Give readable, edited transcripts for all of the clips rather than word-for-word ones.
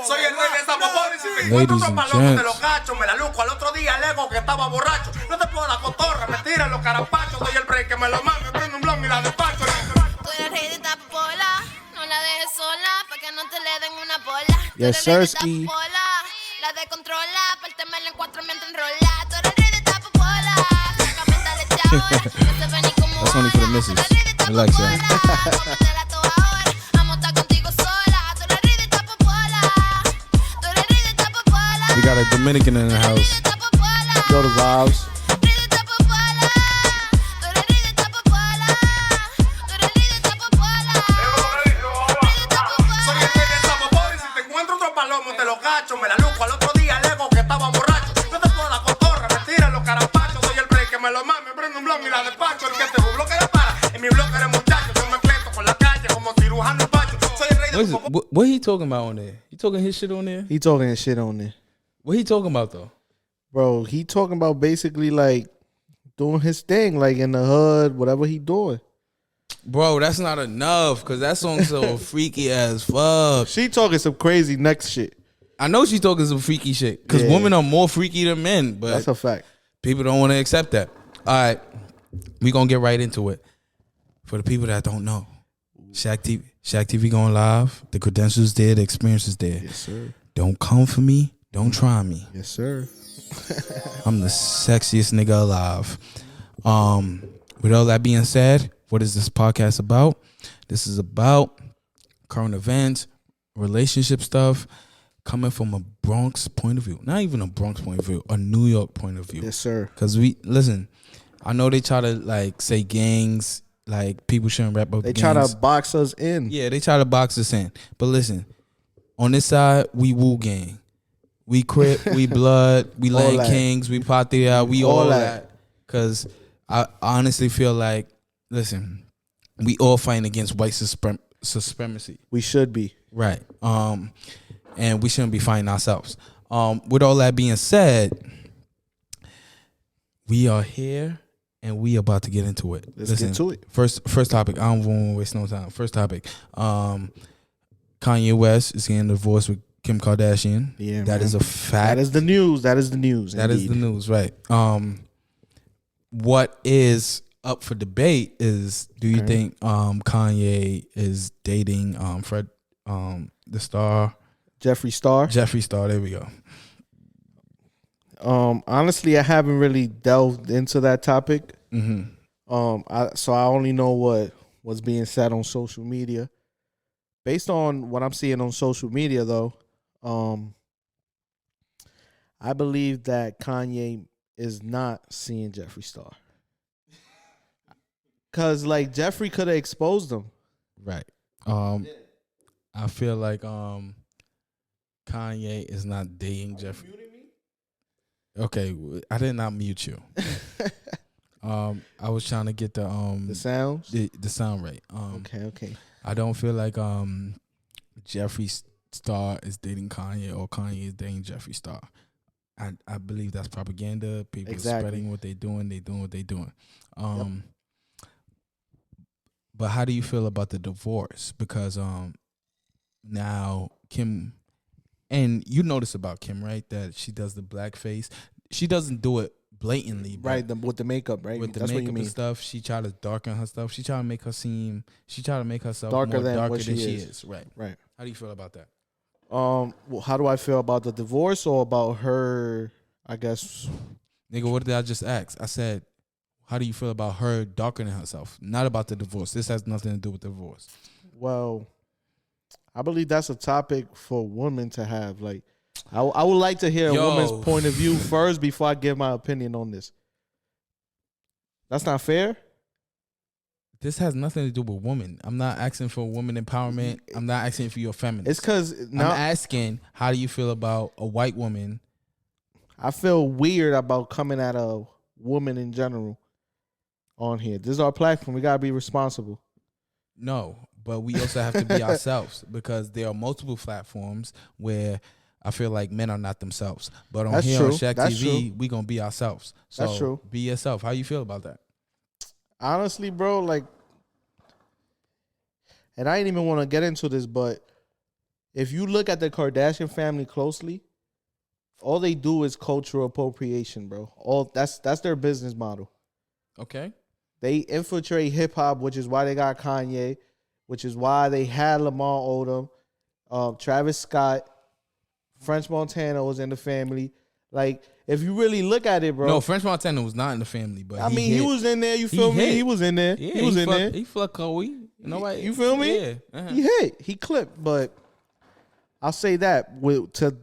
Soy el rey de esta popón y si te encuentro otro palomo te lo cacho. Me la luco al otro día el ego que estaba borracho. No te puedo dar cotorra, me tiran los carapachos. Doy el break que me lo mame, prendo un blon y la despacho. Tú eres rey de esta popola, no la dejes sola, pa' que no te le den una bola. Yes, sirski. La descontrola, pártemela en cuatro mientras enrola. Tú eres rey de esta popola, sácame esta leche ahora. No te ven ni como That's only for the misses. Relax, y'all. Cómetela toda ahora, vamos a estar contigo sola. Tú eres rey de esta popola, tú eres rey de esta popola. We got a Dominican in the house. Yo, the vibes. Soy el rey de esta popón y si te encuentro otro palomo te lo cacho. Me la luco al otro día el ego que estaba borracho. No te puedo dar cotorra, me tiran los carapachos. Doy el break que me lo mame, prendo un blon y la despacho. El que te bloque la para, en mi bloque eres muchacho. Yo me enfrento con la calle como cirujano en pacho. Soy el rey de esta popón. What he talking about on there? He talking his shit on there? He talking his shit on there. What he talking about though? Bro, he talking about basically like doing his thing, like in the hood, whatever he doing. Bro, that's not enough because that song's so freaky as fuck. She talking some crazy next shit. I know she's talking some freaky shit because Yeah. women are more freaky than men, but That's a fact. people don't want to accept that. All right, we gonna get right into it. For the people that don't know, ShaqTV going live. The credentials there, the experience is there. Yes, sir. Don't come for me. Don't try me. Yes, sir. I'm the sexiest nigga alive. With all that being said, what is this podcast about? This is about current events, relationship stuff, coming from a Bronx point of view. Not even a Bronx point of view, a New York point of view. Yes, sir. Because I know they try to like say gangs, like people shouldn't rap up They gangs. try to box us in. Yeah, they try to box us in. But listen, on this side, we Wu gang. We Crip, we Blood, we All Land that. Kings, we Patria, we all All that. Because I honestly feel like, listen, we all fighting against white supremacy. We should be. Right. And we shouldn't be fighting ourselves. With all that being said, we are here and we about to get into it. Let's get to it. First topic. I don't want to waste no time. First topic. Kanye West is getting divorced with Kim Kardashian. Yeah, that man. is a fact. That is the news. That is the news. That is the news, right? What is up for debate is: do you think Kanye is dating the star Jeffree Star? Jeffree Star? There we go. Honestly, I haven't really delved into that topic. Mm-hmm. So I only know what was being said on social media. Based on what I'm seeing on social media, though, I believe that Kanye is not seeing Jeffree Star. Cause like Jeffree could have exposed him. Right. I feel like Kanye is not dating Jeffree. Okay, I did not mute you. I was trying to get the sounds, the sound right. Okay. I don't feel like Jeffree Star is dating Kanye or Kanye is dating Jeffree Star. I believe that's propaganda. People are spreading what they're doing. They doing what they're doing. But how do you feel about the divorce? Because now Kim, and you notice about Kim, right? That she does the blackface. She doesn't do it blatantly, right? With the makeup, right? With the That's makeup what you mean. and stuff, she try to darken her stuff. She try to make herself Darker more than darker what than she she is. is. Right. How do you feel about that? Well, how do I feel about the divorce or about her? I guess, Nigga, what did I just ask? I said, how do you feel about her darkening herself? Not about the divorce. This has nothing to do with the divorce. Well, I believe that's a topic for women to have. Like, I would like to hear a woman's point of view first before I give my opinion on this. That's not fair. This has nothing to do with women. I'm not asking for woman empowerment. I'm not asking for your feminist. It's because I'm asking, how do you feel about a white woman? I feel weird about coming at a woman in general on here. This is our platform. We gotta be responsible. No, but we also have to be ourselves because there are multiple platforms where I feel like men are not themselves. But on here on ShaqTV, we gonna be ourselves. So that's true. Be yourself. How you feel about that? Honestly, bro, like, and I didn't even want to get into this, but if you look at the Kardashian family closely, all they do is cultural appropriation, bro. All that's their business model. Okay. They infiltrate hip hop, which is why they got Kanye, which is why they had Lamar Odom, Travis Scott, French Montana was in the family. Like, if you really look at it, bro. No, French Montana was not in the family, but he was in there. You feel me? hit. He was in there. Yeah, he was in there. He fucked Chloe. Nobody. You feel me? Yeah. Uh-huh. He hit. He clipped. But I'll say that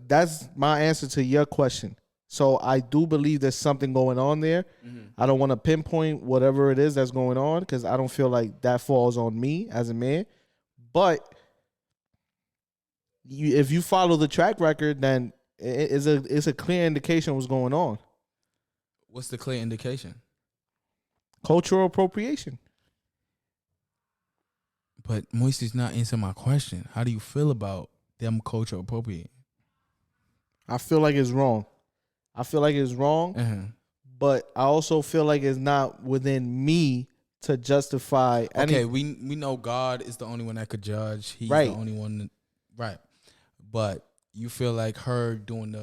that's my answer to your question. So I do believe there's something going on there. Mm-hmm. I don't want to pinpoint whatever it is that's going on because I don't feel like that falls on me as a man. But if you follow the track record, then it's a clear indication of what's going on. What's the clear indication? Cultural appropriation. But Moisty's not answering my question. How do you feel about them cultural appropriating? I feel like it's wrong. Uh-huh. But I also feel like it's not within me to justify Okay, we know God is the only one that could judge. He's the only one right. But you feel like her doing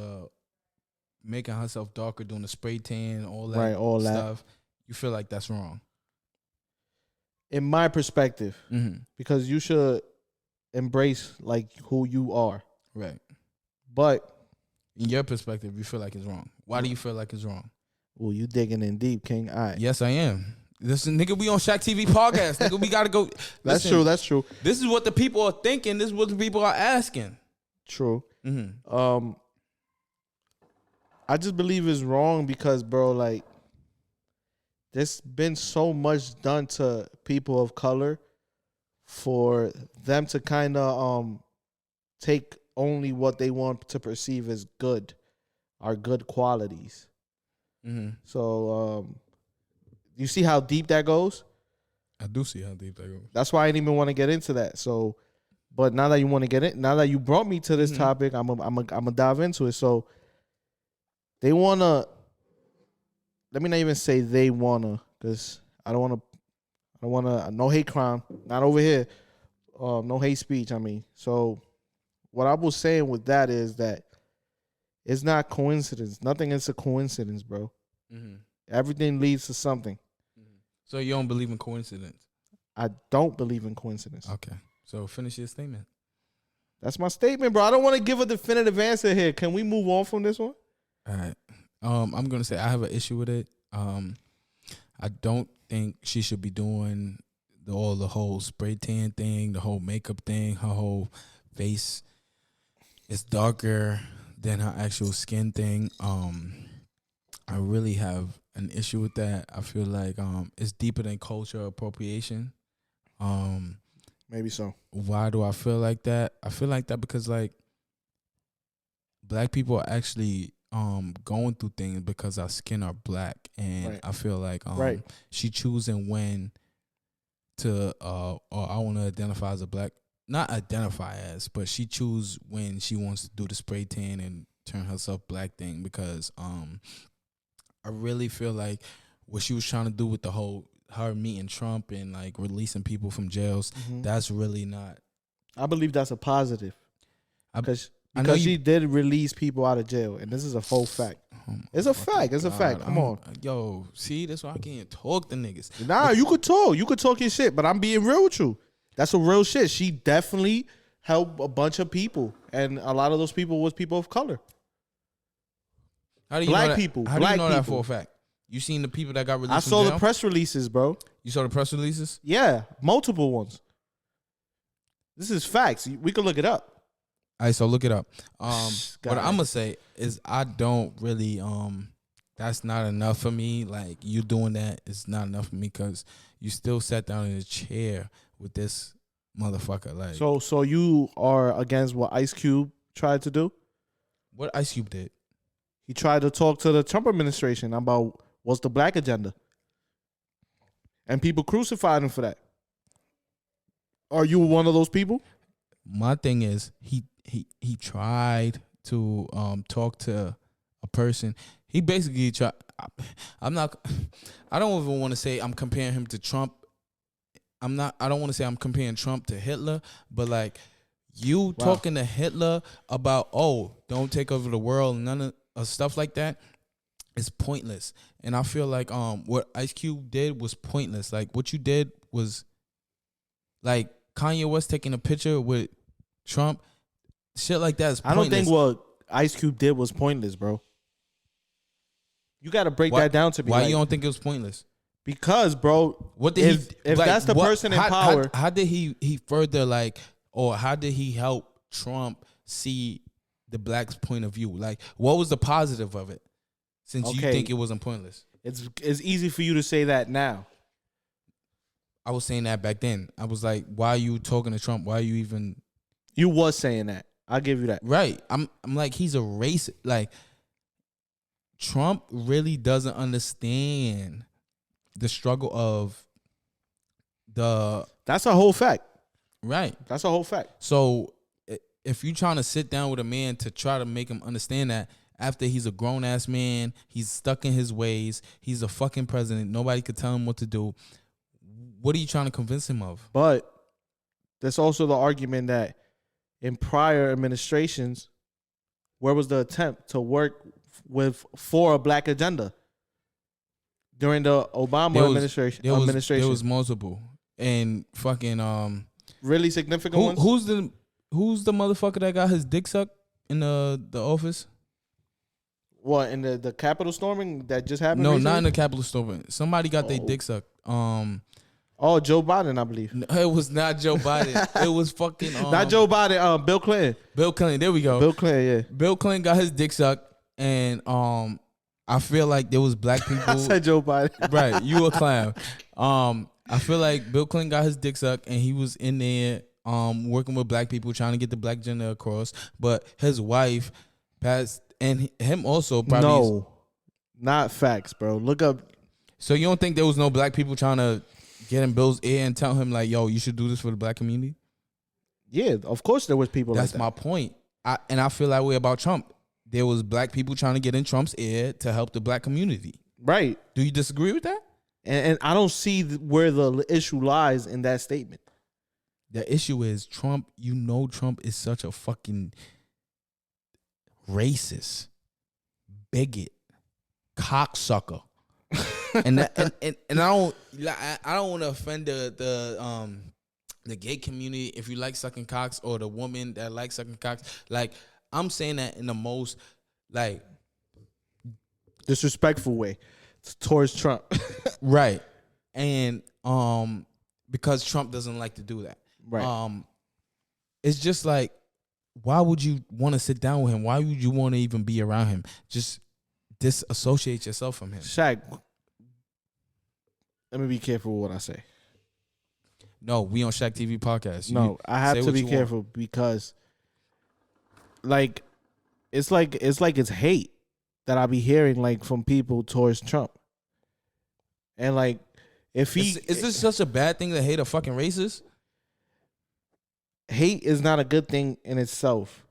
making herself darker, doing the spray tan, all that stuff. You feel like that's wrong. In my perspective, mm-hmm. because you should embrace like who you are. Right. But in your perspective, you feel like it's wrong. Why do you feel like it's wrong? Well, you digging in deep, King. All right. Yes, I am. Listen, nigga, we on ShaqTV podcast. Nigga, we gotta go. That's Listen, true. That's true. This is what the people are thinking. This is what the people are asking. True. Mm-hmm. I just believe it's wrong because, bro, like, there's been so much done to people of color for them to kind of take only what they want to perceive as good, our good qualities. Mm-hmm. So, you see how deep that goes? I do see how deep that goes. That's why I didn't even want to get into that. So, but now that you want to get it, now that you brought me to this topic, I'm gonna dive into it. So, they wanna. Let me not even say they wanna, because I don't wanna. No hate crime, not over here. No hate speech. I mean, so what I was saying with that is that it's not coincidence. Nothing is a coincidence, bro. Mm-hmm. Everything leads to something. Mm-hmm. So you don't believe in coincidence? I don't believe in coincidence. Okay. So finish your statement. That's my statement, bro. I don't want to give a definitive answer here. Can we move on from this one? All right. I'm gonna say I have an issue with it. I don't think she should be doing the whole spray tan thing, the whole makeup thing. Her whole face is darker than her actual skin thing. I really have an issue with that. I feel like it's deeper than cultural appropriation. Maybe so. Why do I feel like that? I feel like that because like black people are actually going through things because our skin are black, and right. I feel like right. she choosing when to or I want to identify as a black, not identify as, but she choose when she wants to do the spray tan and turn herself black thing, because I really feel like what she was trying to do with the whole her meeting Trump and like releasing people from jails, that's really not. I believe that's a positive. Because she did release people out of jail, and this is a full fact. Oh it's a fact. It's a fact. Come on. Yo, see, that's why I can't talk to niggas. Nah, you could talk. You could talk your shit, but I'm being real with you. That's a real shit. She definitely helped a bunch of people, and a lot of those people was people of color. How do you black know that, people. How black do you know people. that for a fact? You seen the people that got released? I saw the press releases, bro. You saw the press releases? Yeah, multiple ones. This is facts. We could look it up. All right, so look it up. What I'm gonna say is I don't really that's not enough for me. Like, you doing that is not enough for me, because you still sat down in a chair with this motherfucker. Like, so you are against what Ice Cube tried to do? What Ice Cube did? He tried to talk to the Trump administration about what's the black agenda, and people crucified him for that. Are you one of those people? My thing is he tried to talk to a person. He basically tried. I don't even want to say I'm comparing him to Trump. I don't want to say I'm comparing Trump to Hitler, but like, You talking to Hitler about, don't take over the world, none of stuff like that is pointless. And I feel like what Ice Cube did was pointless. Like what you did was like Kanye West taking a picture with Trump. Shit like that is pointless. I don't think what Ice Cube did was pointless, bro. You got to break that down to me. Why you don't think it was pointless? Because, bro, What did if that's the person in power, how did he further or how did he help Trump see the blacks' point of view? Like, what was the positive of it? Since you think it wasn't pointless, it's easy for you to say that now. I was saying that back then. I was like, why are you talking to Trump? Why are you even? You was saying that. I'll give you that. Right. I'm like, he's a racist. Like, Trump really doesn't understand the struggle of That's a whole fact. Right. That's a whole fact. So if you're trying to sit down with a man to try to make him understand that after he's a grown ass man, he's stuck in his ways, he's a fucking president, nobody could tell him what to do. What are you trying to convince him of? But there's also the argument that in prior administrations, where was the attempt to work for a black agenda? During the Obama administration. There was multiple and fucking really significant ones. Who's the motherfucker that got his dick sucked in the office? What, in the Capitol storming that just happened? No, recently? not in the Capitol storming. Somebody got their dick sucked. Joe Biden, I believe. It was not Joe Biden. It was fucking not Joe Biden. Bill Clinton. Bill Clinton. There we go. Bill Clinton. Yeah. Bill Clinton got his dick sucked, and I feel like there was black people. I said Joe Biden. Right, you a clown. I feel like Bill Clinton got his dick sucked, and he was in there working with black people, trying to get the black agenda across. But his wife passed, and him also probably. No, not facts, bro. Look up. So you don't think there was no black people trying to get in Bill's ear and tell him like, yo, you should do this for the black community? Yeah, of course there was people That's like that. my point. I feel that way about Trump. There was black people trying to get in Trump's ear to help the black community. Right. Do you disagree with that? And I don't see where the issue lies in that statement. The issue is Trump, Trump is such a fucking racist, bigot, cocksucker. and I don't want to offend the gay community if you like sucking cocks, or the woman that likes sucking cocks. Like, I'm saying that in the most like disrespectful way towards Trump. Right. And because Trump doesn't like to do that. Right. It's just like, why would you want to sit down with him? Why would you want to even be around him? Just disassociate yourself from him. Shaq, let me be careful with what I say. No, we on ShaqTV podcast. No, I have to be careful because like it's hate that I be hearing like from people towards Trump. And like if he is this such a bad thing to hate a fucking racist? Hate is not a good thing in itself.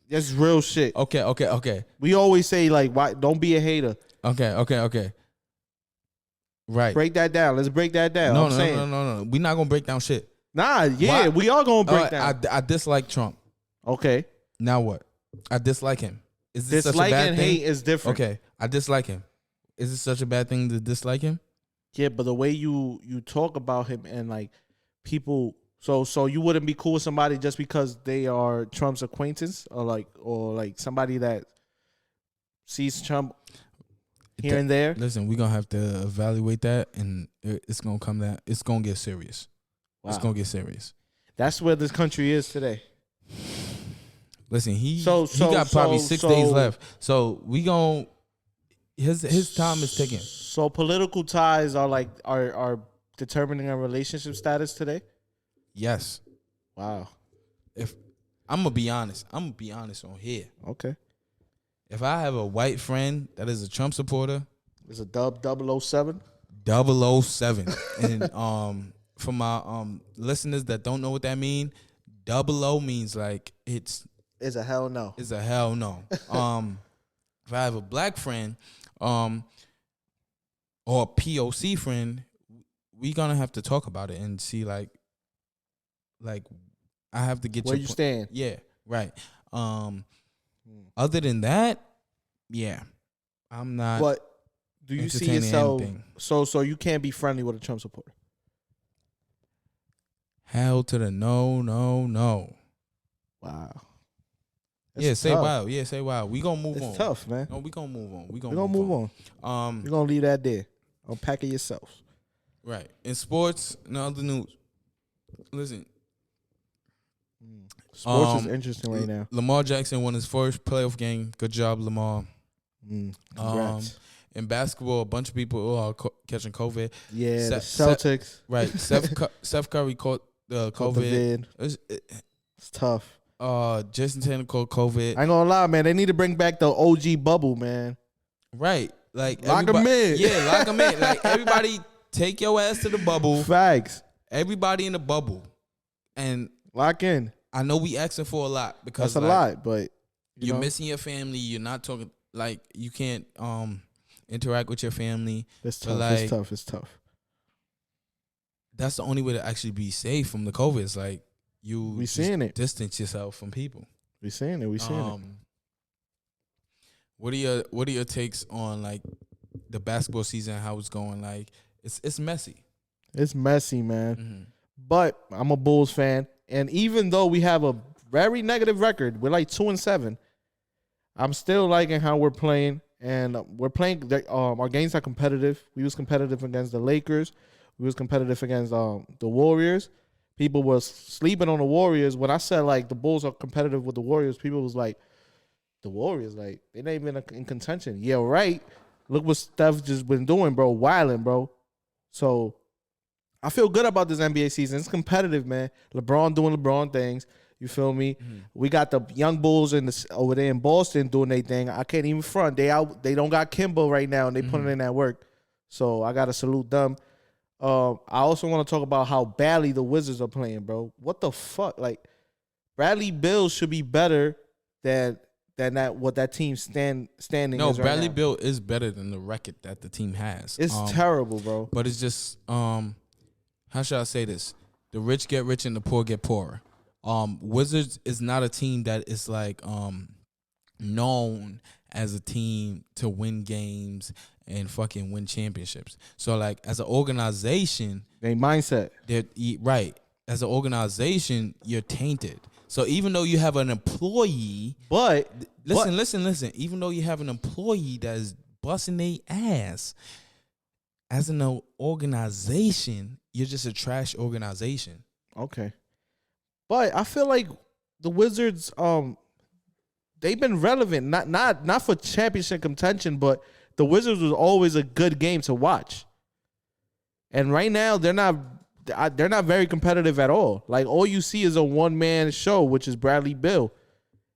That's real shit. Okay. We always say like, why don't be a hater. Okay. Right. Break that down. Let's break that down. No. We're not gonna break down shit. Nah, yeah, we are gonna break down. I dislike Trump. Okay. Now what? I dislike him. Is this such a bad dislike and thing? hate is different. Okay, I dislike him. Is it such a bad thing to dislike him? Yeah, but the way you talk about him and like people, so you wouldn't be cool with somebody just because they are Trump's acquaintance or like somebody that sees Trump here and there. Listen, we're gonna have to evaluate that, and it's gonna come that it's gonna get serious. Wow. It's gonna get serious. That's where this country is today. Listen, he got probably 6 days left. So we gon' his time is ticking. So political ties are determining a relationship status today? Yes. Wow. If I'm gonna be honest on here. Okay. If I have a white friend that is a Trump supporter, it's a dub 007. 007. And for my listeners that don't know what that means, 00 means like it's a hell no. It's a hell no. If I have a black friend, or a POC friend, we gonna have to talk about it and see like I have to get Where your you point. stand? Yeah, right. Other than that, yeah, I'm not But do you see entertaining yourself? anything. So you can't be friendly with a Trump supporter. Hell to the no. Wow. Yeah, It's say tough. wow. Yeah, say wow. We gonna move on. It's tough, man. No, we gonna move on. We're gonna move on. We're gonna leave that there. Unpack it yourself. Right. In sports and other news, listen. Sports is interesting right now. Lamar Jackson won his first playoff game. Good job, Lamar. Congrats. In basketball, a bunch of people are catching COVID. Yeah, the Celtics. Right. Steph Curry caught COVID. It's tough. Jason Tatum caught COVID. I ain't gonna lie, man. They need to bring back the OG bubble, man. Right. Like lock them in. Yeah, lock them in. Like everybody, take your ass to the bubble. Facts. Everybody in the bubble, and lock in. I know we asking for a lot because that's a lot, but you're missing your family. You're not talking like you can't interact with your family. It's tough. Like, it's tough. That's the only way to actually be safe from the COVID. It's like we seeing it. Distance yourself from people. We seeing it. What are your takes on like the basketball season? How it's going? Like it's messy. It's messy, man. Mm-hmm. But I'm a Bulls fan, and even though we have a very negative record, we're like 2-7. I'm still liking how we're playing, and we're playing. Our games are competitive. We was competitive against the Lakers. We was competitive against the Warriors. People were sleeping on the Warriors. When I said like the Bulls are competitive with the Warriors, people was like, the Warriors, like they're not even in contention. Yeah, right. Look what Steph just been doing, bro. Wilding, bro. So I feel good about this NBA season. It's competitive, man. LeBron doing LeBron things. You feel me? Mm-hmm. We got the young Bulls over there in Boston doing their thing. I can't even front. They don't got Kimbo right now, and they putting in that work. So I gotta salute them. I also want to talk about how badly the Wizards are playing, bro. What the fuck? Like, Bradley Beal should be better than that. What that team standing? No, is right Bradley now. Beal is better than the record that the team has. It's terrible, bro. But it's just how should I say this? The rich get rich and the poor get poorer. Wizards is not a team that is like known as a team to win games and fucking win championships. So like as an organization, they mindset. They're right. As an organization, you're tainted. So even though you have an employee, but listen. Even though you have an employee that is busting their ass, as an organization, you're just a trash organization. Okay. But I feel like the Wizards, they've been relevant, not for championship contention, but the Wizards was always a good game to watch. And right now, they're not very competitive at all. Like, all you see is a one-man show, which is Bradley Beal.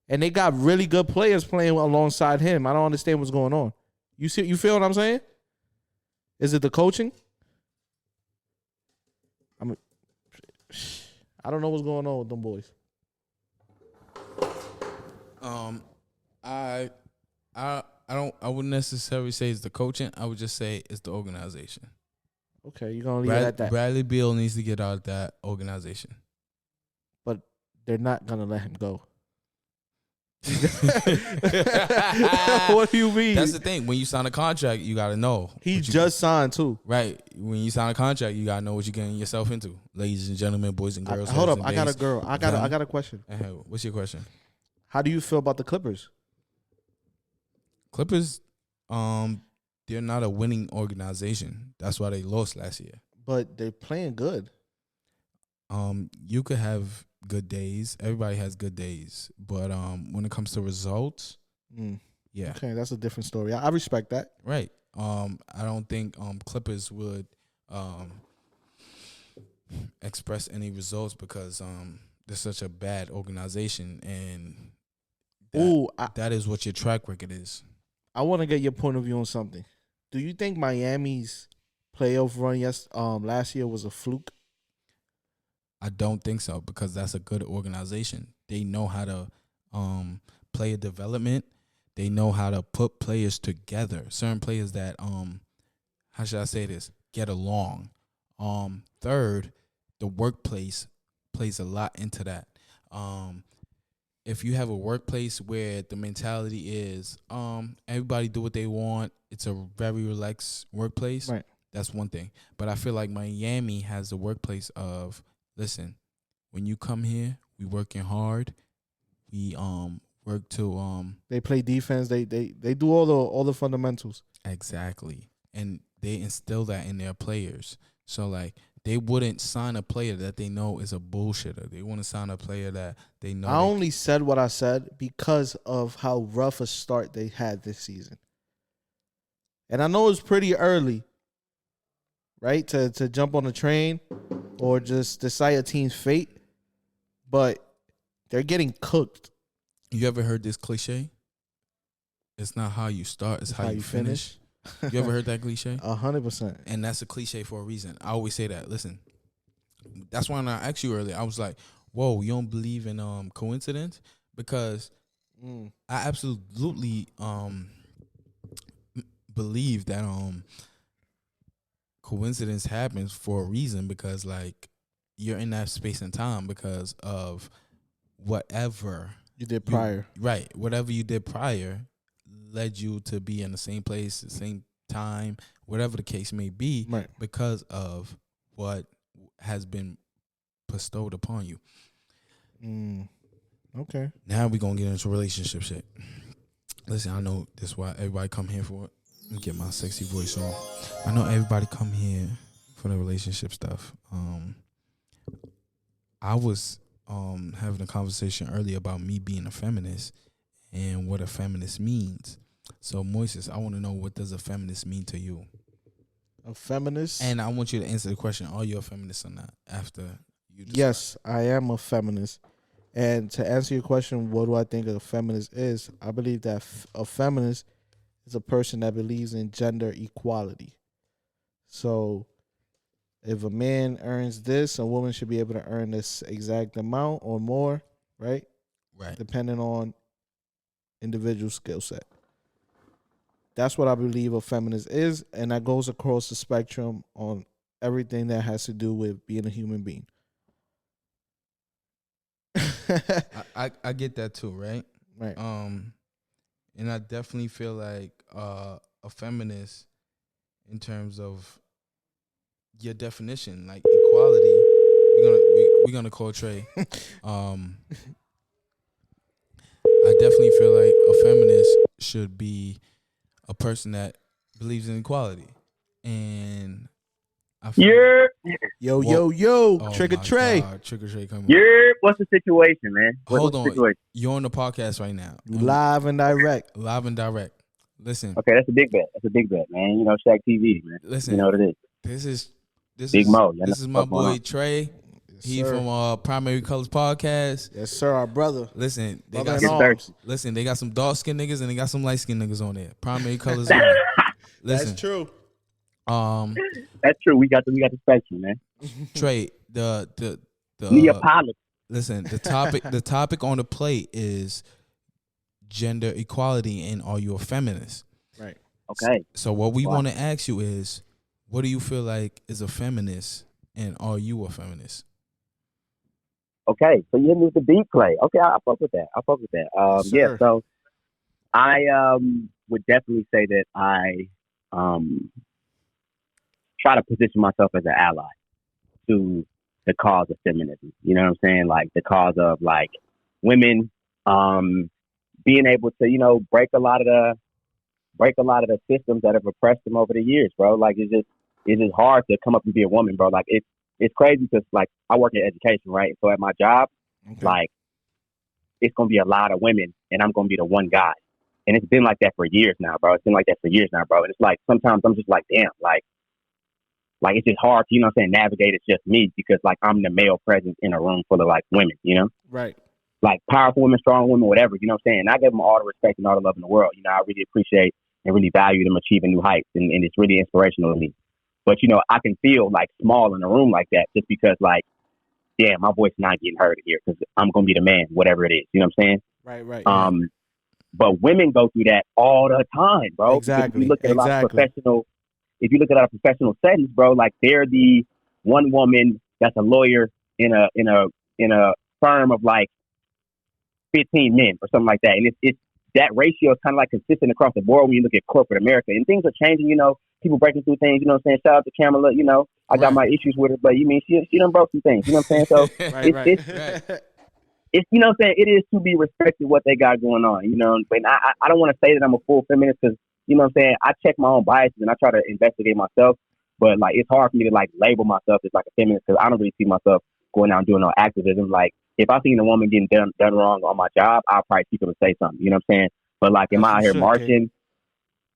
And they got really good players playing alongside him. I don't understand what's going on. You feel what I'm saying? Is it the coaching? I don't know what's going on with them boys. I wouldn't necessarily say it's the coaching. I would just say it's the organization. Okay, you're gonna leave it at that. Bradley Beal needs to get out of that organization. But they're not gonna let him go. What do you mean? That's the thing. When you sign a contract, you gotta know. He just signed too. Right. When you sign a contract, you gotta know what you're getting yourself into. Ladies and gentlemen, boys and girls. Hold up, I got a girl. I got a question. What's your question? How do you feel about the Clippers? Clippers, they're not a winning organization. That's why they lost last year. But they're playing good. You could have good days. Everybody has good days. But when it comes to results, yeah. Okay, that's a different story. I respect that. Right. I don't think Clippers would express any results because they're such a bad organization, and that is what your track record is. I want to get your point of view on something. Do you think Miami's playoff run last year was a fluke? I don't think so, because that's a good organization. They know how to player development. They know how to put players together. Certain players that how should I say this? Get along. Third, the workplace plays a lot into that. If you have a workplace where the mentality is everybody do what they want, it's a very relaxed workplace. Right. That's one thing. But I feel like Miami has the workplace of, listen, when you come here, we working hard. We work to They play defense. They do all the fundamentals. exactly. And they instill that in their players. So like they wouldn't sign a player that they know is a bullshitter. They want to sign a player that they know. I only said what I said because of how rough a start they had this season. And I know it's pretty early, right, to jump on a train or just decide a team's fate, but they're getting cooked. You ever heard this cliche? It's not how you start, it's how you finish. You ever heard that cliche? 100%. And that's a cliche for a reason. I always say that. Listen, that's why when I asked you earlier, I was like, whoa, you don't believe in coincidence? Because I absolutely believe that coincidence happens for a reason, because like you're in that space and time because of whatever You did prior. right. Whatever you did prior led you to be in the same place, the same time, whatever the case may be, Right. because of what has been bestowed upon you. Okay. Now we're going to get into relationship shit. Listen, I know this is why everybody come here for it. Let me get my sexy voice on. I know everybody come here for the relationship stuff. I was having a conversation earlier about me being a feminist and what a feminist means. So, Moises, I want to know, what does a feminist mean to you? A feminist? And I want you to answer the question, are you a feminist or not, after you decide. Yes, I am a feminist. And to answer your question, what do I think a feminist is? I believe that a feminist is a person that believes in gender equality. So if a man earns this, a woman should be able to earn this exact amount or more, right? Right. Depending on individual skill set. That's what I believe a feminist is, and that goes across the spectrum on everything that has to do with being a human being. I get that too, right? Right. And I definitely feel like a feminist, in terms of your definition, like equality. We're gonna call Trey. I definitely feel like a feminist should be a person that believes in equality, and I feel Yo, oh Trigger my Trey. God, Trigger Trey coming. What's the situation, man? Hold what's on, the situation? you're on the podcast right now. You live and direct. Live and direct. Listen, Okay, that's a big bet. That's a big bet, man. You know, ShaqTV, man. listen. You know what it is. This Big is Mo. Y'all this know is my what's going boy on. Trey. Yes, He sir. from Primary Colors Podcast. Yes, sir, our brother. Listen, they Brother got in some, arms. listen, they got some dark skinned niggas and they got some light skinned niggas on there. Primary Colors. only. Listen, That's true. That's true. We got the spectrum, man. Trey, the Neapolitan. listen, the topic on the plate is gender equality, and are you a feminist? Right. Okay. So what we Wow. want to ask you is, what do you feel like is a feminist, and are you a feminist? Okay. So you hit me with the beat play. Okay, I fuck with that. Yes, Yeah. sir. So I would definitely say that I try to position myself as an ally to the cause of feminism. You know what I'm saying? Like the cause of like women being able to, you know, break a lot of the systems that have oppressed them over the years, bro. Like it's just hard to come up and be a woman, bro. Like it's crazy because like I work in education, right? So at my job, Okay. like it's gonna be a lot of women and I'm gonna be the one guy. And it's been like that for years now, bro. And it's like sometimes I'm just like, damn, like it's just hard to, you know what I'm saying, navigate. It's just me because like I'm the male presence in a room full of like women, you know? Right. Like powerful women, strong women, whatever, you know what I'm saying? And I give them all the respect and all the love in the world. You know, I really appreciate and really value them achieving new heights. And it's really inspirational to me. But, you know, I can feel like small in a room like that just because like, damn, my voice not getting heard here because I'm going to be the man, whatever it is. You know what I'm saying? Right. But women go through that all the time, bro. Exactly. If you look at a lot of professional settings, bro, like they're the one woman that's a lawyer in a firm of like 15 men or something like that. And it's that ratio is kind of like consistent across the board when you look at corporate America. And things are changing, people breaking through things, you know what I'm saying? Shout out to Kamala, I got my issues with her, but you mean she done broke some things, you know what I'm saying? So it's, you know what I'm saying? It is to be respected what they got going on, but I don't want to say that I'm a full feminist because, you know what I'm saying? I check my own biases and I try to investigate myself, but like, it's hard for me to like label myself as like a feminist because I don't really see myself going out and doing no activism. Like, if I seen a woman getting done wrong on my job, I'll probably speak up and say something. You know what I'm saying? But like, am I out here marching?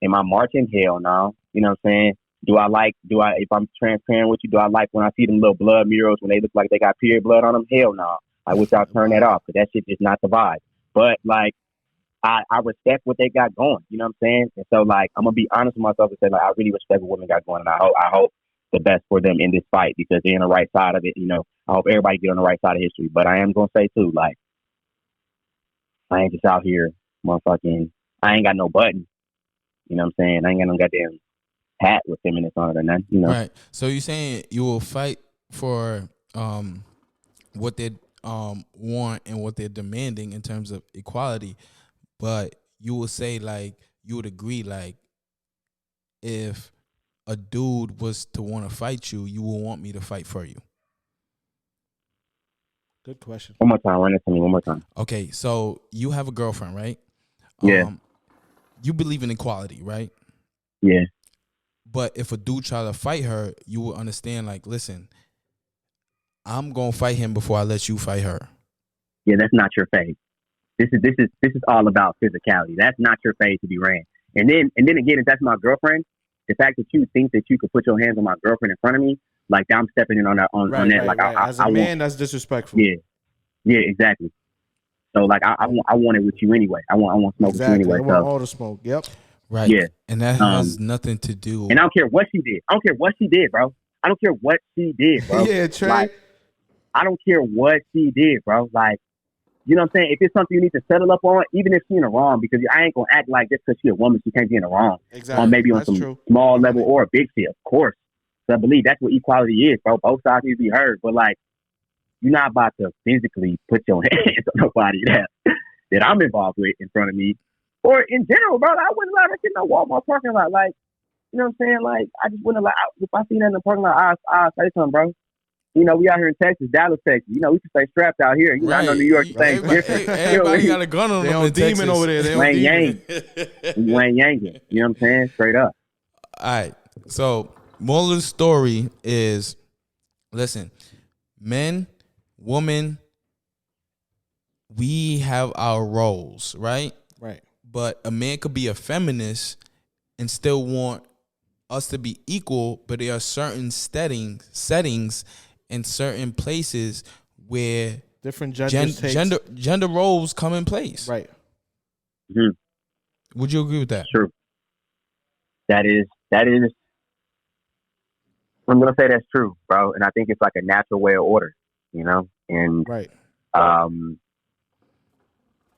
Am I marching? Hell no. You know what I'm saying? If I'm transparent with you, do I like when I see them little blood murals when they look like they got period blood on them? Hell no. I wish I'd turn that off because that shit is not the vibe. But like, I respect what they got going. You know what I'm saying? And so like, I'm gonna be honest with myself and say like, I really respect what women got going, and I hope the best for them in this fight because they're on the right side of it. I hope everybody get on the right side of history. But I am gonna say too, like, I ain't just out here motherfucking. I ain't got no button. You know what I'm saying? I ain't got no goddamn hat with feminists on it or nothing. Right. So you're saying you will fight for what they want and what they're demanding in terms of equality, but you will say like you would agree like if a dude was to want to fight you, you will want me to fight for you. Good question. One more time. Run it to me one more time. Okay, so you have a girlfriend, right? Yeah. You believe in equality, right? Yeah. But if a dude try to fight her, you will understand like, listen, I'm gonna fight him before I let you fight her. Yeah, that's not your phase. This is all about physicality. That's not your phase to be ran. And then again, if that's my girlfriend, the fact that you think that you could put your hands on my girlfriend in front of me, like I'm stepping in on that. Like as a man, that's disrespectful. Yeah, exactly. So like I want it with you anyway. I want smoke with you anyway. I want all the smoke. Yep. Right. Yeah. And that has nothing to do. And I don't care what she did. I don't care what she did, bro. I don't care what she did, bro. Yeah, Trey. Like, I don't care what she did, bro. Like, you know what I'm saying? If it's something you need to settle up on, even if she's in the wrong, because I ain't gonna act like just because she's a woman, she can't be in the wrong. Exactly. Or maybe on that's some true. small level or a big shit, of course. So I believe that's what equality is, bro. Both sides need to be heard. But like, you're not about to physically put your hands on nobody that I'm involved with in front of me. Or in general, bro, I wouldn't allow that shit in no Walmart parking lot. Like, you know what I'm saying? Like, I just wouldn't allow, if I see that in the parking lot, I'll say something, bro. We out here in Texas, Dallas, Texas. We can stay strapped out here. I know New York thing's different. Everybody got a gun on them in Texas. Demon over there. They Wayne Yang. You know what I'm saying? Straight up. All right. So, moral of the story is, listen, men, women, we have our roles, right? Right. But a man could be a feminist and still want us to be equal, but there are certain settings and certain places where different genders gender roles come in place. Right. Mm-hmm. Would you agree with that? True. That is. I'm gonna say that's true, bro, and I think it's like a natural way of order, and right. And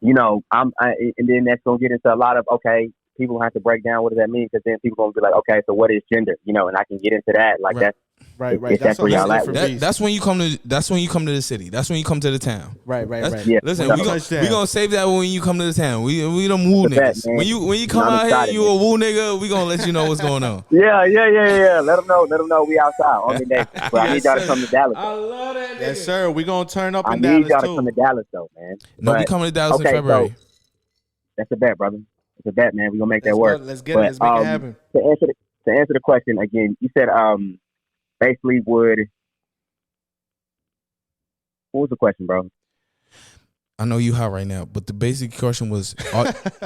then that's gonna get into a lot of people have to break down what does that mean because then people gonna be like, okay, so what is gender? And I can get into that like right. Right. That's where y'all at. That's when you come to. That's when you come to the city. That's when you come to the town. Right. Yeah. Listen, we gonna save that when you come to the town. We don't woo niggas. When you come out here, you a woo nigga. We gonna let you know what's going on. Yeah. Let them know we outside on the day. But I need y'all to come to Dallas. I love that. Yes, sir. We gonna turn up in Dallas. I need y'all too. to come to Dallas though, man. No, we coming to Dallas in February. So that's a bet, brother. It's a bet, man. We gonna make that work. Let's get it. Let's make it happen. To answer the question again, you said basically what was the question, bro? I know you hot right now, but the basic question was,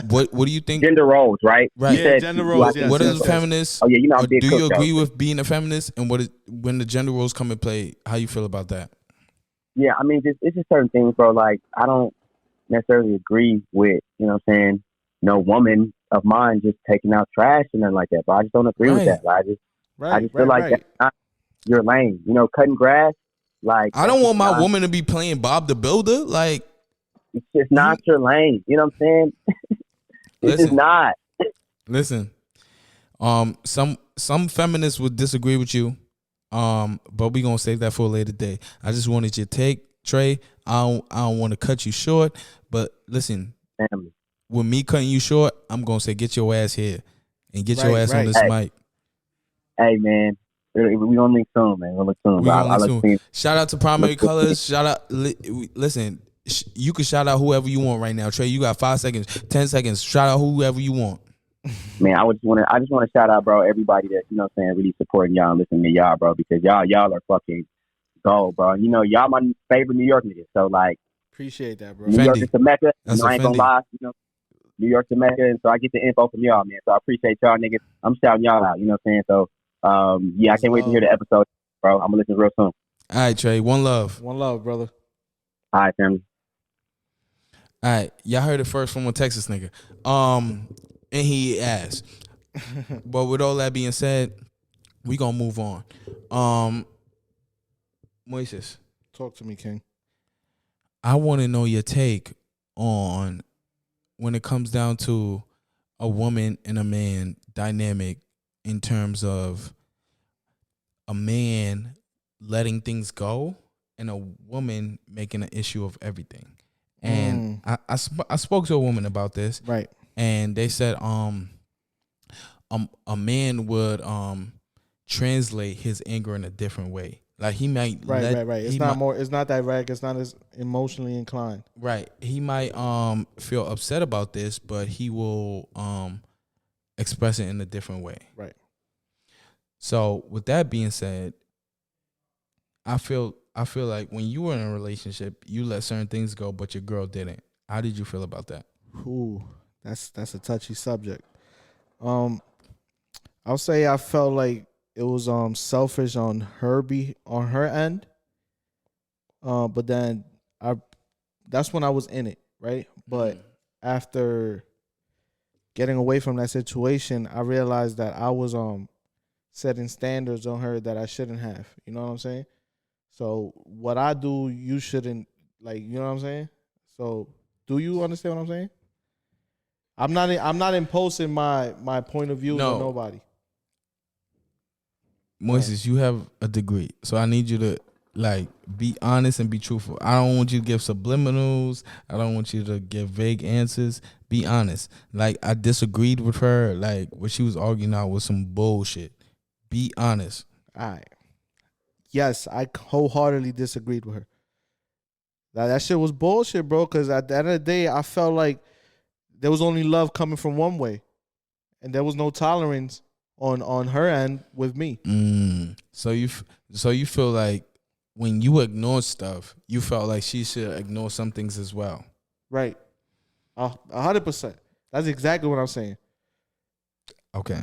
what do you think? Gender roles, right? Right. Yeah, gender roles. Yes, what is a feminist? Oh yeah, I'm big do you cook, agree though. with being a feminist? And when the gender roles come in play, how you feel about that? Yeah, I mean, it's just certain things, bro. Like, I don't necessarily agree with, what I'm saying, no woman of mine just taking out trash and nothing like that. But I just don't agree with that. Like, I just feel like that's not your lane. Cutting grass. Like, I don't want my woman to be playing Bob the Builder. Like, it's just not your lane. You know what I'm saying? It's just not. Listen, some feminists would disagree with you, but we gonna save that for a later day. I just wanted your take, Trey, I don't want to cut you short, but listen, Family. with me cutting you short, I'm gonna say get your ass here and get your Right, ass on right. this Hey. mic. Hey, man. We gonna link soon, man. We'll link soon. We But gonna I look listen. Shout out to Primary Colors. Shout out. Listen, you can shout out whoever you want right now. Trey, you got 5 seconds, 10 seconds. Shout out whoever you want. Man, I just want to shout out, bro, everybody that, you know what I'm saying, really supporting y'all and listening to y'all, bro, because y'all are fucking gold, bro. You know, y'all my favorite New York niggas. So, like, Appreciate that, bro. New York Fendi. is the Mecca. That's I ain't gonna Fendi. lie, you know, New York's the Mecca, and so I get the info from y'all, man. So I appreciate y'all niggas. I'm shouting y'all out, you know what I'm saying? So, yeah, I can't wait to hear the episode, bro. I'm gonna listen real soon. All right, Trey. One love. One love, brother. All right, family. All right, y'all heard it first from a Texas nigga. And he asked. But with all that being said, we gonna move on. Moises, Talk to me, King. I want to know your take on when it comes down to a woman and a man dynamic in terms of a man letting things go and a woman making an issue of everything. And I spoke to a woman about this, Right. and they said a man would translate his anger in a different way. Like he might Right. It's not might, it's not direct. It's not as emotionally inclined. right. He might feel upset about this, but he will express it in a different way. Right. So with that being said, I feel like when you were in a relationship, you let certain things go, but your girl didn't. How did you feel about that? Ooh, that's a touchy subject. I'll say I felt like it was selfish on her end. But then that's when I was in it, right? But after getting away from that situation, I realized that I was setting standards on her that I shouldn't have. You know what I'm saying? So what I do, you shouldn't, like, you know what I'm saying? So do you understand what I'm saying? I'm not imposing my point of view No. on nobody. Moises, you have a degree, so I need you to like be honest and be truthful. I don't want you to give subliminals. I don't want you to give vague answers. Be honest. Like I disagreed with her. Like what she was arguing out was some bullshit. Be honest. All right. Yes, I wholeheartedly disagreed with her. That shit was bullshit, bro, because at the end of the day, I felt like there was only love coming from one way. And there was no tolerance on her end with me. So you feel like when you ignore stuff, you felt like she should ignore some things as well. Right. 100%. That's exactly what I'm saying. Okay.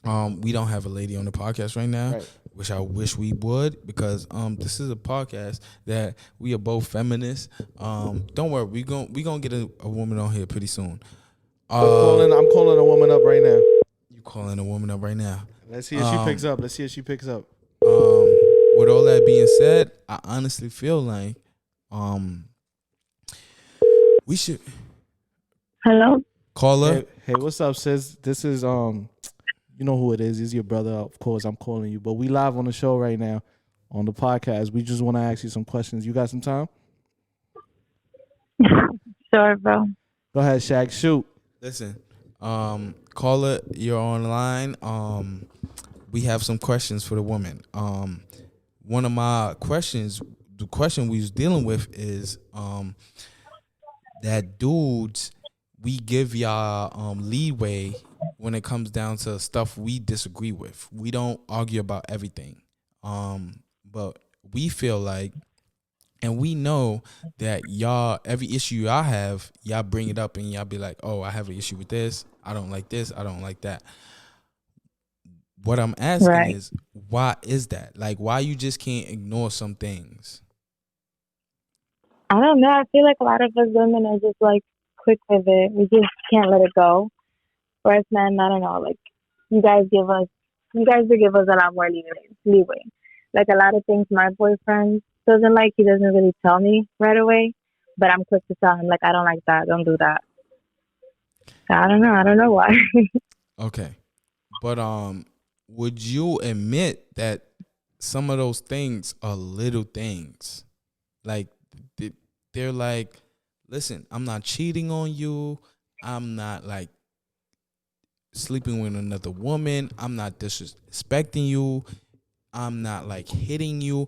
We don't have a lady on the podcast right now, Right. which I wish we would, because this is a podcast that we are both feminists. Don't worry, we gonna get a woman on here pretty soon. I'm calling a woman up right now. You calling a woman up right now? Let's see if she picks up. With all that being said, I honestly feel like we should Hello? call her. Hey, what's up, sis? This is you know who it is. It's your brother, of course. I'm calling you, but we live on the show right now on the podcast. We just want to ask you some questions. You got some time? Sure, bro. Go ahead, Shaq. Shoot. Listen, caller, you're online. We have some questions for the woman. One of my questions, the question we was dealing with is that dudes, we give y'all leeway when it comes down to stuff we disagree with. We don't argue about everything. But we feel like, and we know that y'all, every issue y'all have, y'all bring it up and y'all be like, oh, I have an issue with this. I don't like this. I don't like that. What I'm asking is, why is that? Like, why you just can't ignore some things? I don't know. I feel like a lot of us women are just like quick with it. We just can't let it go. Whereas men, I don't know, like you guys do give us a lot more leeway. Like a lot of things my boyfriend doesn't like, he doesn't really tell me right away, but I'm quick to tell him, like, I don't like that, don't do that. I don't know why. Okay. But would you admit that some of those things are little things? Like they're like, listen, I'm not cheating on you. I'm not like sleeping with another woman. I'm not disrespecting you. I'm not like hitting you.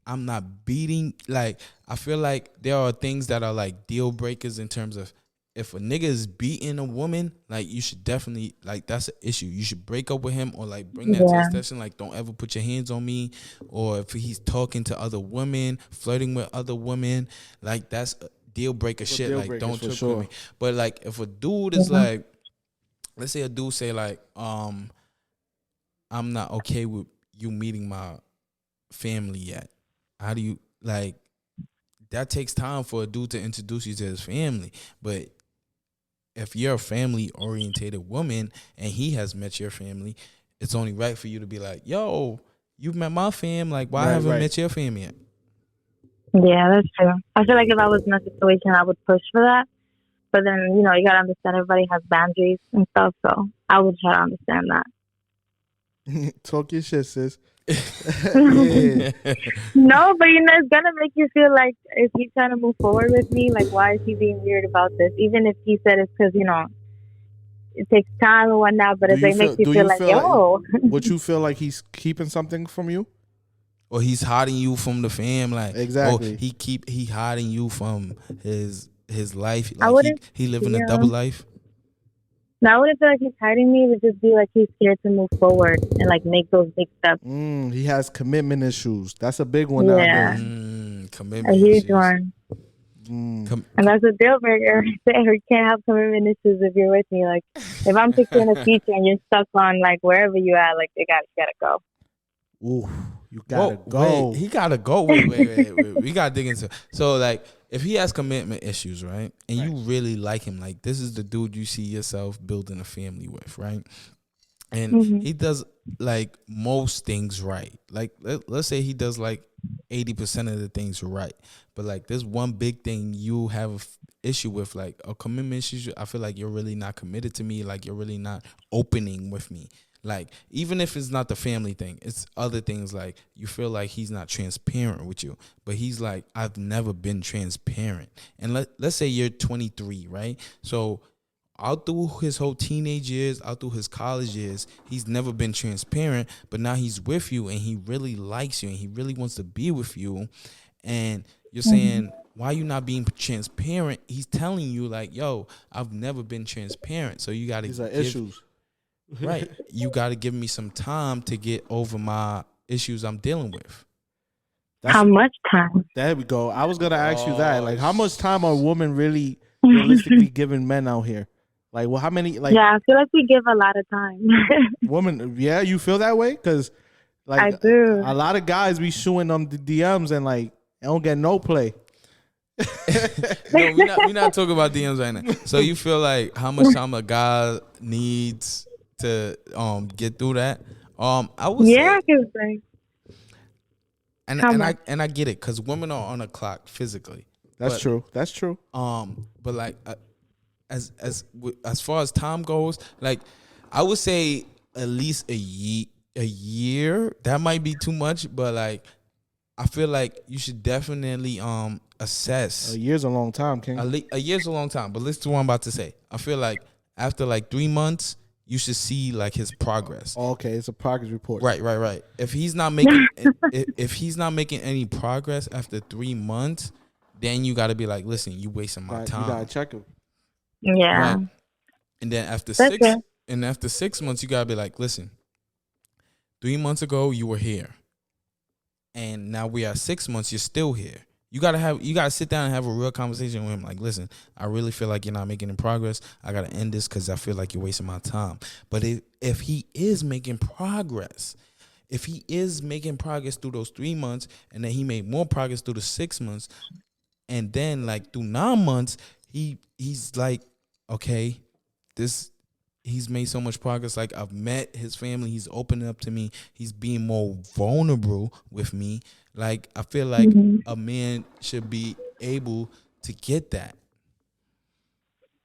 I'm not beating. Like, I feel like there are things that are like deal breakers in terms of if a nigga is beating a woman, like you should definitely, like, that's an issue. You should break up with him or like bring that to Yeah. a session. Like, don't ever put your hands on me. Or if he's talking to other women, flirting with other women, like that's a deal breaker shit. deal Like, breakers don't for trick sure. with me. But like, if a dude is like, let's say a dude say like, I'm not okay with you meeting my family yet. How do you like? That takes time for a dude to introduce you to his family. But if you're a family orientated woman and he has met your family, it's only right for you to be like, yo, you've met my fam. Like, why haven't I met your family yet? Yeah, that's true. I feel like if I was in a situation, I would push for that. But then, you gotta understand everybody has boundaries and stuff. So I would try to understand that. Talk your shit, sis. Yeah. No, but it's gonna make you feel like, is he trying to move forward with me? Like, why is he being weird about this? Even if he said it's because it takes time and whatnot, but it makes you feel like, yo. Would you feel like he's keeping something from you? Or he's hiding you from the fam, like exactly. Or he hiding you from his life. I Like wouldn't. he living a double life. No, I wouldn't feel like he's hiding me. It would just be like he's scared to move forward and like make those big steps. He has commitment issues. That's a big one. Yeah, commitment a huge issues. one. And that's a deal breaker. You can't have commitment issues if you're with me. Like, if I'm picturing a future and you're stuck on like wherever you at, like you gotta go. Ooh, you gotta go. Wait, he gotta go. Wait. We gotta dig into. So like, if he has commitment issues, right, and you really like him, like this is the dude you see yourself building a family with, right? And he does like most things right. Like let's say he does like 80% of the things right, but like there's one big thing you have an issue with, like a commitment issue. I feel like you're really not committed to me. Like you're really not opening with me. Like, even if it's not the family thing, it's other things. Like, you feel like he's not transparent with you. But he's like, I've never been transparent. And let's say you're 23, right? So, out through his whole teenage years, out through his college years, he's never been transparent. But now he's with you, and he really likes you, and he really wants to be with you. And you're saying, why you not being transparent? He's telling you, like, yo, I've never been transparent. So, you got to These are issues. Right. You got to give me some time to get over my issues I'm dealing with. How much time? There we go. I was going to ask you that. Like, how much time are women really realistically giving men out here? Like, well, how many? Like, yeah, I feel like we give a lot of time. Women, yeah, you feel that way? Because, like, I do. A lot of guys be shooing them the DMs and, like, they don't get no play. No, we're not talking about DMs right now. So you feel like how much time a guy needs to get through that? I would say, because and I get it, because women are on a clock physically. That's true. That's true. But like as far as time goes, like I would say at least a year. That might be too much, but like I feel like you should definitely assess. A year's a long time, King. A year's a long time, but listen to what I'm about to say. I feel like after like 3 months, you should see like his progress. Oh, okay, it's a progress report. Right. If he's not making if he's not making any progress after 3 months, then you got to be like, listen, you wasting my time. You gotta check him. Yeah. Right? And then after That's 6 months, you gotta be like, listen, 3 months ago you were here, and now we are 6 months. You're still here. You gotta sit down and have a real conversation with him. Like, listen, I really feel like you're not making any progress. I gotta end this because I feel like you're wasting my time. But if he is making progress, through those 3 months, and then he made more progress through the 6 months, and then like through 9 months, he's like, okay, he's made so much progress. Like, I've met his family. He's opening up to me. He's being more vulnerable with me. Like, I feel like a man should be able to get that.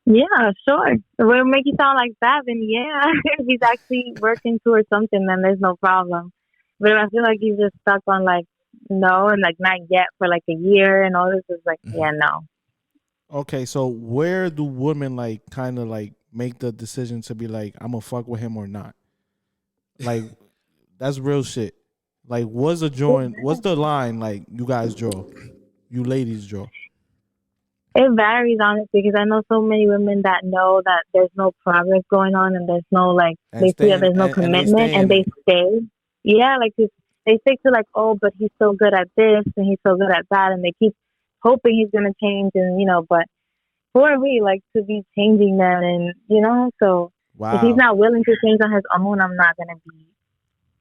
Yeah, sure. If it will make you sound like that, then yeah. If he's actually working towards something, then there's no problem. But if I feel like he's just stuck on like no, and like not yet for like a year and all this is like, yeah, no. Okay, so where do women like kind of like make the decision to be like, I'm gonna fuck with him or not? Like, that's real shit. Like, what's the line like you guys draw? You ladies draw? It varies honestly because I know so many women that know that there's no progress going on and there's no like they see that there's no commitment and they stay. Yeah, like they stick to like, oh, but he's so good at this and he's so good at that, and they keep hoping he's gonna change, and but who are we like to be changing that, and so if he's not willing to change on his own, I'm not gonna be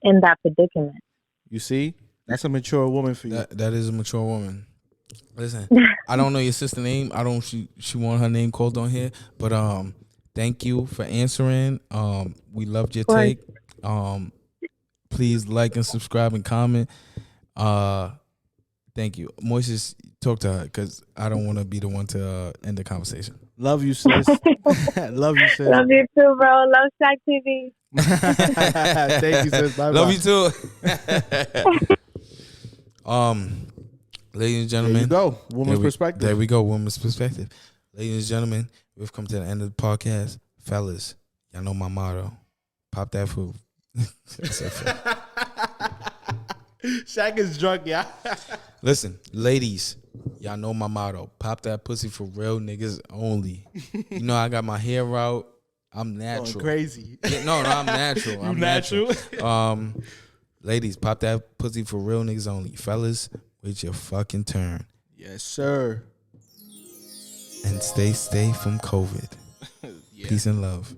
in that predicament. You see, that's a mature woman for you. That is a mature woman. Listen, I don't know your sister's name. I don't. She want her name called on here, but thank you for answering. We loved your take. Please like and subscribe and comment. Thank you. Moises, talk to her because I don't want to be the one to end the conversation. Love you, sis. Love you, sis. Love you too, bro. Love ShaqTV. Thank you, sis. Bye. Love you too. Ladies and gentlemen, there you go. Woman's perspective. There we go. Woman's perspective. Ladies and gentlemen, we've come to the end of the podcast. Fellas, y'all know my motto. Pop that food. Shaq is drunk, yeah. Listen, ladies, y'all know my motto. Pop that pussy for real niggas only. You know I got my hair out. I'm natural. Crazy. Yeah, no, I'm natural. I'm natural. Ladies, pop that pussy for real niggas only. Fellas, wait your fucking turn. Yes, sir. And stay from COVID. Peace and love.